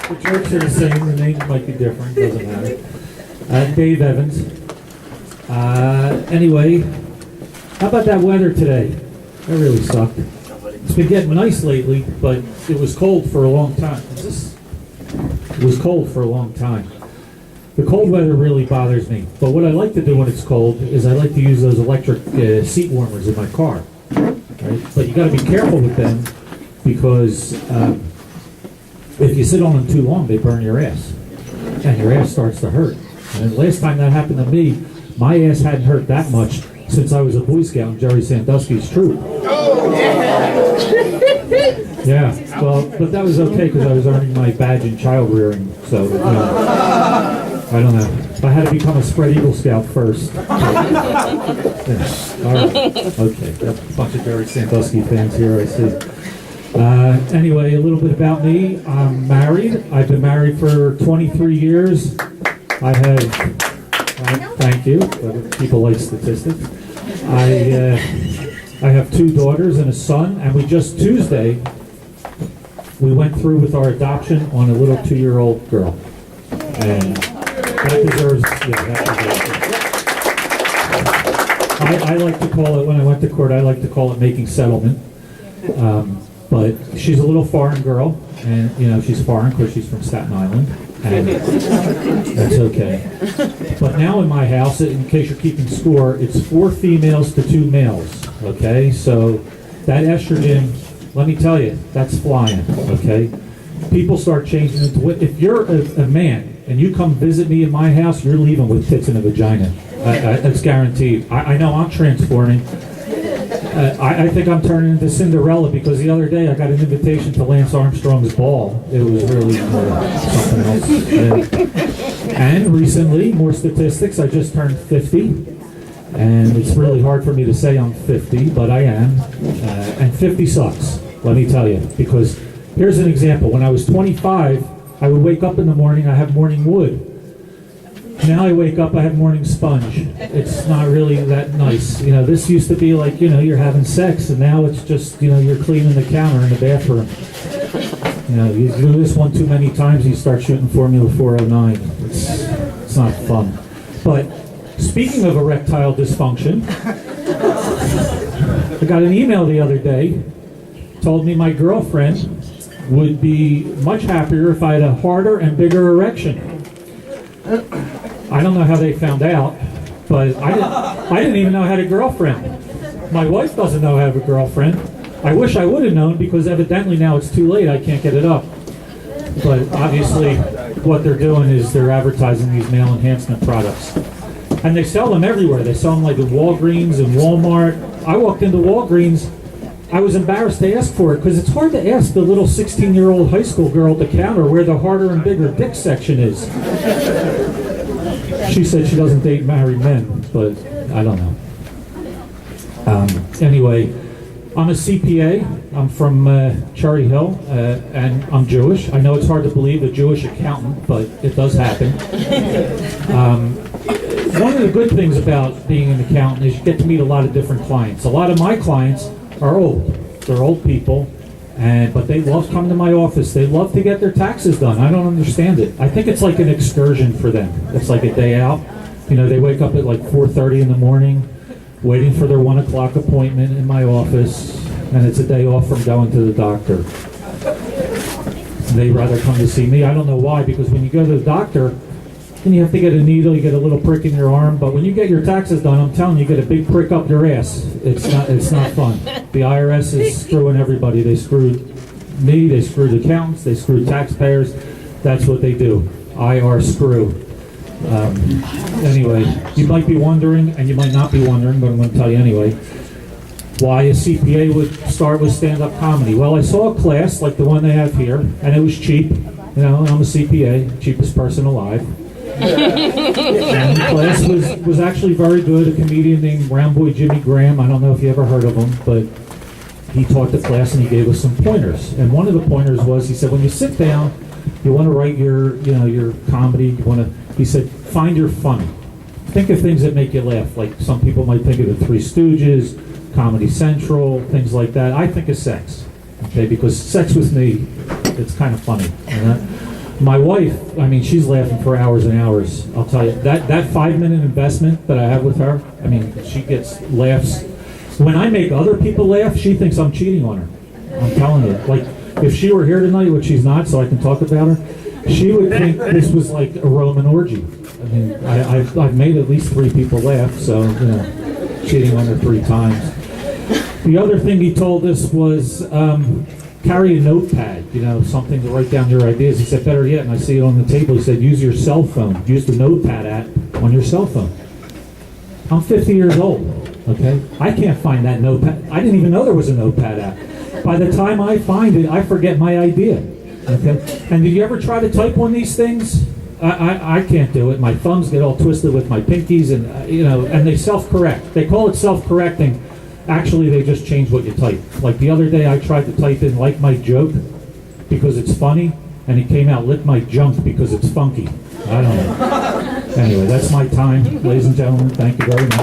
The jokes are the same, the names might be different, doesn't matter. Dave Evans. Anyway, how about that weather today? That really sucked. It's been getting nice lately, but it was cold for a long time. It was cold for a long time. The cold weather really bothers me, but what I like to do when it's cold is I like to use those electric seat warmers in my car. Right? But you got to be careful with them because if you sit on them too long, they burn your ass, and your ass starts to hurt. And the last time that happened to me, my ass hadn't hurt that much since I was a Boy Scout in Jerry Sandusky's troop. Yeah, well, but that was okay because I was earning my badge in child rearing, so I don't know. I had to become a spread eagle scout first. Yeah. All right, okay, got a bunch of Jerry Sandusky fans here, I see. Anyway, a little bit about me. I'm married. I've been married for 23 years. I have, thank you, people like statistics. I have 2 daughters and a son, and we just Tuesday, we went through with our adoption on a little 2-year-old girl. And that deserves, I like to call it, when I went to court, I like to call it making settlement. But she's a little foreign girl, and she's foreign because she's from Staten Island, and that's okay. But now in my house, in case you're keeping score, it's 4 females to 2 males, okay? So that estrogen, let me tell you, that's flying, okay? People start changing into it. If you're a man and you come visit me in my house, you're leaving with tits and a vagina. That's guaranteed. I know I'm transforming. I think I'm turning into Cinderella because the other day I got an invitation to Lance Armstrong's ball. It was really something else. And recently, more statistics, I just turned 50. And it's really hard for me to say I'm 50, but I am. And 50 sucks, let me tell you. Because here's an example. When I was 25, I would wake up in the morning, I have morning wood. Now I wake up, I have morning sponge. It's not really that nice. This used to be like, you're having sex, and now it's just, you're cleaning the counter in the bathroom. You do this one too many times, you start shooting Formula 409. It's not fun. But speaking of erectile dysfunction, I got an email the other day, told me my girlfriend would be much happier if I had a harder and bigger erection. I don't know how they found out, but I didn't even know I had a girlfriend. My wife doesn't know I have a girlfriend. I wish I would have known because evidently now it's too late. I can't get it up. But obviously what they're doing is they're advertising these male enhancement products. And they sell them everywhere. They sell them like at Walgreens and Walmart. I walked into Walgreens. I was embarrassed to ask for it because it's hard to ask the little 16-year-old high school girl at the counter where the harder and bigger dick section is. She said she doesn't date married men, but I don't know. Anyway, I'm a CPA. I'm from Cherry Hill, and I'm Jewish. I know it's hard to believe a Jewish accountant, but it does happen. One of the good things about being an accountant is you get to meet a lot of different clients. A lot of my clients are old. They're old people, but they love coming to my office. They love to get their taxes done. I don't understand it. I think it's like an excursion for them. It's like a day out. They wake up at like 4:30 in the morning, waiting for their 1 o'clock appointment in my office, and it's a day off from going to the doctor. They'd rather come to see me. I don't know why, because when you go to the doctor, then you have to get a needle, you get a little prick in your arm, but when you get your taxes done, I'm telling you, you get a big prick up your ass. It's not fun. The IRS is screwing everybody. They screwed me, they screwed accountants, they screwed taxpayers. That's what they do. IR screw. Anyway, you might be wondering, and you might not be wondering, but I'm going to tell you anyway, why a CPA would start with stand-up comedy. Well, I saw a class like the one they have here, and it was cheap. And I'm a CPA, cheapest person alive. And the class was actually very good. A comedian named Round Boy Jimmy Graham, I don't know if you ever heard of him, but he taught the class and he gave us some pointers. And one of the pointers was, he said, when you sit down, you want to write your comedy, he said, find your funny. Think of things that make you laugh. Like some people might think of the Three Stooges, Comedy Central, things like that. I think of sex, okay, because sex with me, it's kind of funny. My wife, I mean, she's laughing for hours and hours. I'll tell you, that 5-minute investment that I have with her, I mean, she gets laughs. When I make other people laugh, she thinks I'm cheating on her. I'm telling you. Like, if she were here tonight, which she's not, so I can talk about her, she would think this was like a Roman orgy. I mean, I've made at least 3 people laugh, so, cheating on her 3 times. The other thing he told us was carry a notepad, something to write down your ideas. He said, better yet, and I see it on the table, he said, use your cell phone. Use the notepad app on your cell phone. I'm 50 years old, okay? I can't find that notepad. I didn't even know there was a notepad app. By the time I find it, I forget my idea, okay? And did you ever try to type on these things? I can't do it. My thumbs get all twisted with my pinkies, and and they self-correct. They call it self-correcting. Actually, they just change what you type. Like the other day, I tried to type in "like my joke" because it's funny, and it came out "lick my junk" because it's funky. I don't know. Anyway, that's my time, ladies and gentlemen. Thank you very much.